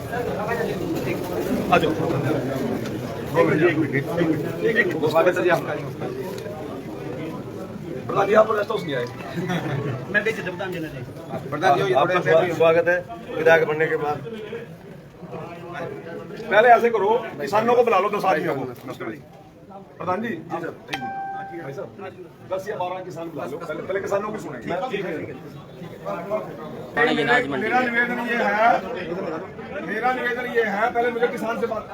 आ जाओ। प्रधान जी आप rest house नहीं आए? मैं बेच प्रधान जी ने प्रधान जी आपका स्वागत है विधायक बनने के बाद। पहले ऐसे करो, किसानों को बुला लो 10 आदमियों को। प्रधान जी भाई साहब 10 या 12 किसान बुला लो, पहले किसानों की सुनेंगे। मेरा निवेदन ये है पहले मुझे किसान से बात।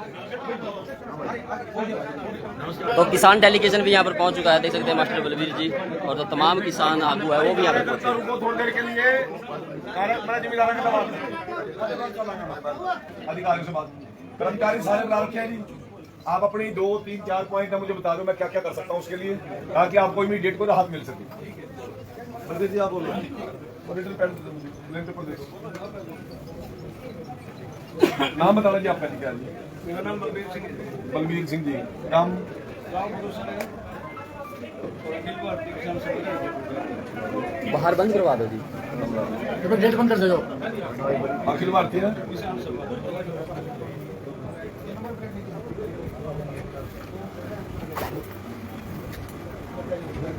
तो किसान डेलीगेशन भी यहाँ पर पहुँच चुका है, देख सकते हैं मास्टर बलवीर जी और जो तमाम किसान आगू है वो भी यहाँ पर पहुँचे। थोड़ी देर के लिए जिम्मेदार अधिकारियों से बात, कर्मचारी सारे बुला रखे हैं जी। आप अपनी 2, 3, 4 पॉइंट मुझे बता दो, मैं क्या क्या कर सकता हूँ उसके लिए, ताकि आपको इमीडिएट को राहत मिल सके। पंडित जी आप बोलो। नाम बताना जी आपका, क्या जी? मेरा नाम बलवीर सिंह है। बलवीर सिंह जी, काम बाहर बंद करवा दो जी, गेट बंद कर दो। अखिल भारतीय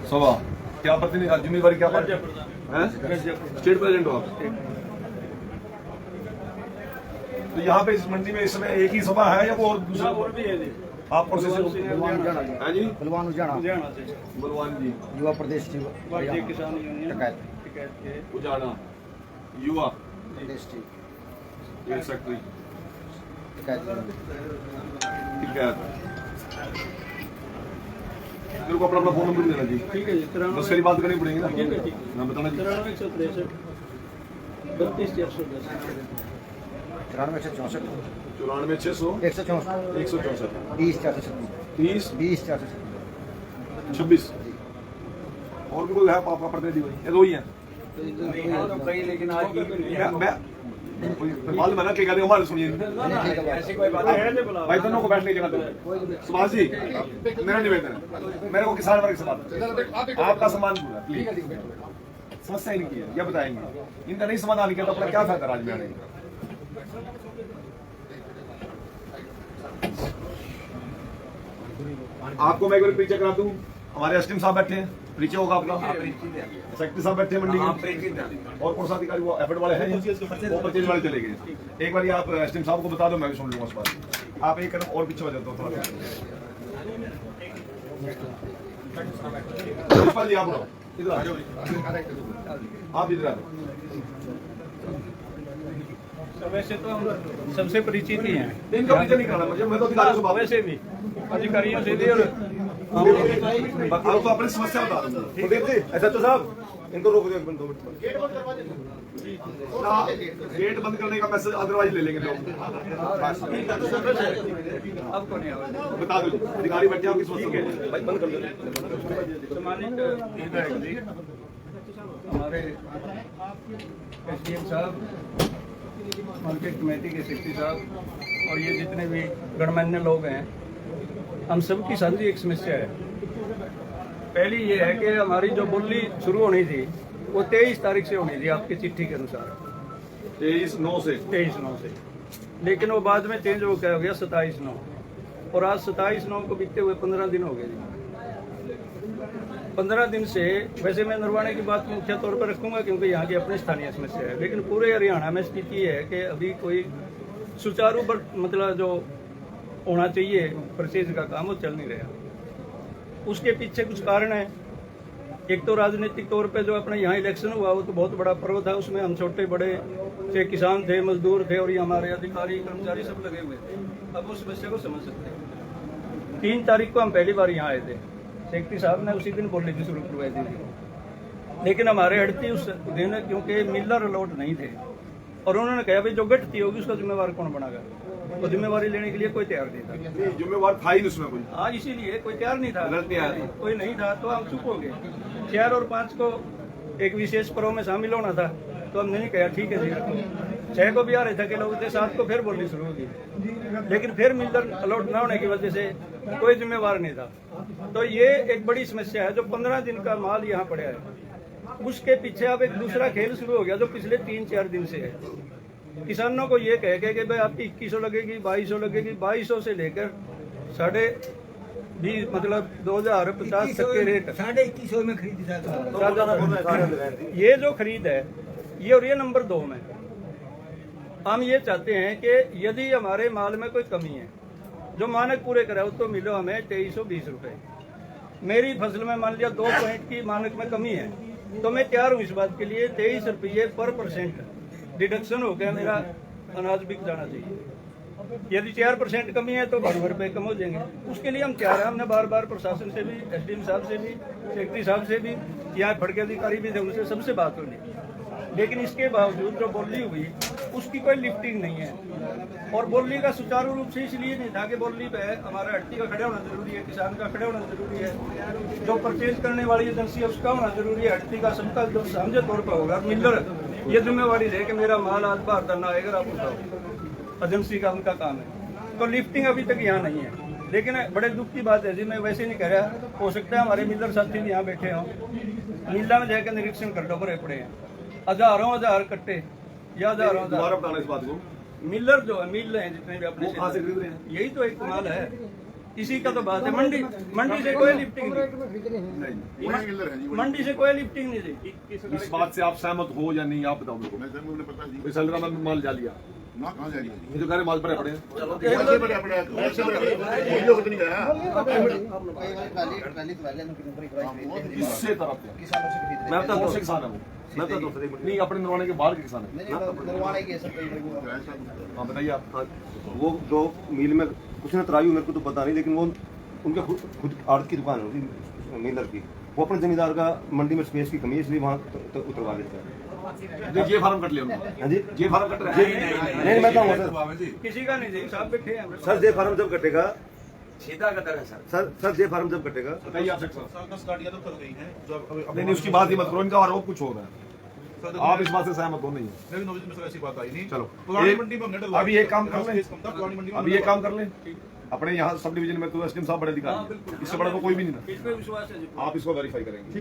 सभा क्या प्रतिनिधि जिम्मेवारी क्या है? स्टेट प्रेसिडेंट हो आप। तो यहाँ पे इस मंडी में इस समय एक ही सभा है या वो और दूसरा और भी है जी? आप प्रोसेस है जी बलवान उजाना बलवान जी, युवा प्रदेश भारतीय किसान यूनियन टिकैत के उजाना युवा प्रदेश सेक्रेटरी टिकैत ठीक है। मेरे को अपना फोन नंबर देना जी। ठीक है जी। बस मेरी बात करनी पड़ेगी ना, ठीक है, ठीक। नाम बताना जी। 93 163 32 410 94 664 94 600 164 164 20 436 30 20 436 26 और भी कोई है पापा प्रतिनिधि भाई? ये दो ही हैं। लेकिन आज मैं मालूम है ना क्या कहते हैं, हमारे सुनिए ऐसी कोई बात है नहीं। बुला भाई दोनों को बैठने की जगह दो। सुभाष जी मेरा निवेदन है, मेरे को किसान वर्ग से बात आपका सम्मान पूरा प्लीज। समस्या इनकी है, यह बताएंगे, इनका नहीं समाधान किया तो अपना क्या फायदा राज्य में आने का? आपको मैं एक बार परिचय करा दूं, हमारे एसडीएम साहब बैठे हैं, परिचय होगा आपका। सेक्रेटरी साहब बैठे हैं मंडी के, और कौन सा अधिकारी वो एफर्ट वाले हैं, वो परचेज वाले चले गए। एक बार आप एसडीएम साहब को बता दो, मैं भी सुन लूंगा उस बात। आप एक कदम और पीछे हो जाते हो थोड़ा। प्रिंसिपल जी आप लोग इधर आ जाओ, आप इधर आ जाओ। वैसे तो हम सबसे परिचित ही हैं। इनका परिचय नहीं करना मुझे, मैं तो अधिकारियों से बात वैसे भी अधिकारियों से भी और आप तो अपनी समस्या बता दो। ऐसा तो साहब इनको रोक दो 2 मिनट। गेट बंद करने का मैसेज अदरवाइज ले लेंगे लोग। आपको नहीं आवाज बता दो अधिकारी बैठे आपकी समस्या भाई बंद कर दो। सम्मानित विधायक जी, हमारे एसडीएम साहब, मार्केट कमेटी के सेक्रेटरी साहब और ये जितने भी गणमान्य लोग हैं, हम सबकी साझी एक समस्या है। पहली ये है कि हमारी जो बोली शुरू होनी थी वो 23 तारीख से होनी थी आपकी चिट्ठी के अनुसार, 23/9 से 23/9 से, लेकिन वो बाद में चेंज हो गया 27/9 और आज 27/9 को बीतते हुए 15 दिन हो गए जी। 15 दिन से वैसे मैं नरवाने की बात मुख्य तौर पर रखूंगा क्योंकि यहाँ की अपनी स्थानीय समस्या है, लेकिन पूरे हरियाणा में स्थिति है कि अभी कोई सुचारू मतलब जो होना चाहिए परचेज का काम वो चल नहीं रहा। उसके पीछे कुछ कारण है। एक तो राजनीतिक तौर पे जो अपने यहाँ इलेक्शन हुआ वो तो बहुत बड़ा पर्व था, उसमें हम छोटे बड़े थे, किसान थे, मजदूर थे और ये हमारे अधिकारी कर्मचारी सब लगे हुए थे। अब उस समस्या को समझ सकते हैं। 3 तारीख को हम पहली बार यहाँ आए थे, सेक्रेटरी साहब ने उसी दिन बोली थी शुरू करवाई थी, लेकिन हमारे हड़ती उस दिन क्योंकि मिलर अलॉट नहीं थे और उन्होंने कहा भाई जो घटती होगी उसका जिम्मेवार कौन बनाएगा, तो जिम्मेवारी लेने के लिए कोई तैयार नहीं था। जिम्मेवार था ही नहीं उसमें कोई। हाँ इसीलिए कोई तैयार नहीं था, नहीं कोई नहीं था तो हम चुप हो गए। 4 और 5 को एक विशेष पर्व में शामिल होना था तो हमने नहीं कहा ठीक है जी रखो। 6 को भी आ रहे थके लोग थे, 7 को फिर बोलनी शुरू होगी, लेकिन फिर मिलकर अलॉट न होने की वजह से कोई जिम्मेवार नहीं था। तो ये एक बड़ी समस्या है जो 15 दिन का माल यहाँ पड़ा है। उसके पीछे अब एक दूसरा खेल शुरू हो गया जो पिछले 3-4 दिन से है। किसानों को ये कह के कि भाई आपकी 2100 लगेगी, 2200 लगेगी, 2200 से लेकर साढ़े 20 मतलब 2050 तक के रेट 2150 में खरीदी था। ये जो खरीद है ये, और ये नंबर 2 में हम ये चाहते हैं कि यदि हमारे माल में कोई कमी है, जो मानक पूरे कराओ तो मिलो हमें 2320 रुपए। मेरी फसल में मान लिया 2 पॉइंट की मानक में कमी है, तो मैं तैयार हूँ इस बात के लिए 23 रुपये पर % डिडक्शन हो गया, मेरा अनाज बिक जाना चाहिए। यदि 4% कमी है तो 12 रुपये कम हो जाएंगे। उसके लिए हम तैयार हैं। हमने बार बार प्रशासन से भी, SDM साहब से भी, सेक्रेटरी साहब से भी, यहाँ फड़के अधिकारी भी थे, उनसे सबसे बात होनी, लेकिन इसके बावजूद जो बोली हुई उसकी कोई लिफ्टिंग नहीं है। और बोली का सुचारू रूप से इसलिए नहीं था कि बोली पे हमारा हट्टी का खड़ा होना जरूरी है, किसान का खड़ा होना जरूरी है, जो परचेज करने वाली एजेंसी है उसका होना जरूरी है, हट्टी का सबका जो समझे तौर पर होगा। मिलर ये जिम्मेवारी ले कि मेरा माल आज बाहर करना आएगा, आप उठाओ, एजेंसी का उनका काम है। तो लिफ्टिंग अभी तक यहाँ नहीं है, लेकिन बड़े दुख की बात है जी, मैं वैसे नहीं कह रहा, हो सकता है हमारे मिलर साथी भी यहाँ बैठे हों, मिला में जाकर निरीक्षण कर लो, भरे पड़े हैं हजार कट्टे या हजारों दोबारा बताना इस बात को। मिलर जो है, मिल हैं जितने भी अपने वो कहाँ से खरीद रहे हैं? यही तो एक कमाल है, इसी का तो बात है। मंडी से कोई लिफ्टिंग नहीं, मंडी से कोई लिफ्टिंग नहीं दी। इस बात से आप सहमत हो या नहीं, आप बताओ मेरे को। इस हल्का में माल जा लिया, ये जो कह रहे माल भरे पड़े हैं, इससे तरफ मैं अपना दूसरे किसान हूँ, मैं तो दूसरे नहीं, अपने नरवाने के बाहर के किसान है। हाँ बताइए आप। वो जो मिल में कुछ ने तराई मेरे को तो पता नहीं, लेकिन वो उनके खुद आड़त की दुकान है मिलर की, वो अपने जमींदार का मंडी में स्पेस की कमी है इसलिए वहाँ तो उतरवा लेते हैं। ये फार्म कट लिया उन्होंने। हाँ जी, ये फार्म कट रहा है नहीं मैं कहूँगा सर, किसी का नहीं जी, साहब बैठे हैं। सर जे फार्म जब कटेगा, सीधा कदर है सर। सर जे फार्म जब कटेगा, बताइए आप नहीं, उसकी बात ही मत करो, इनका आरोप कुछ हो रहा है, आप इस बात से सहमत हो नहीं है। ऐसी बात आई नहीं। चलो मंडी में हमने डलवा अभी एक काम कर लें, पुरानी मंडी में अभी एक काम कर लें, अपने यहाँ सब डिवीजन में तो SDM साहब बड़े अधिकारी हैं, इससे बड़ा तो कोई भी नहीं ना, इस पे विश्वास है जी। आप इसको वेरीफाई करेंगे।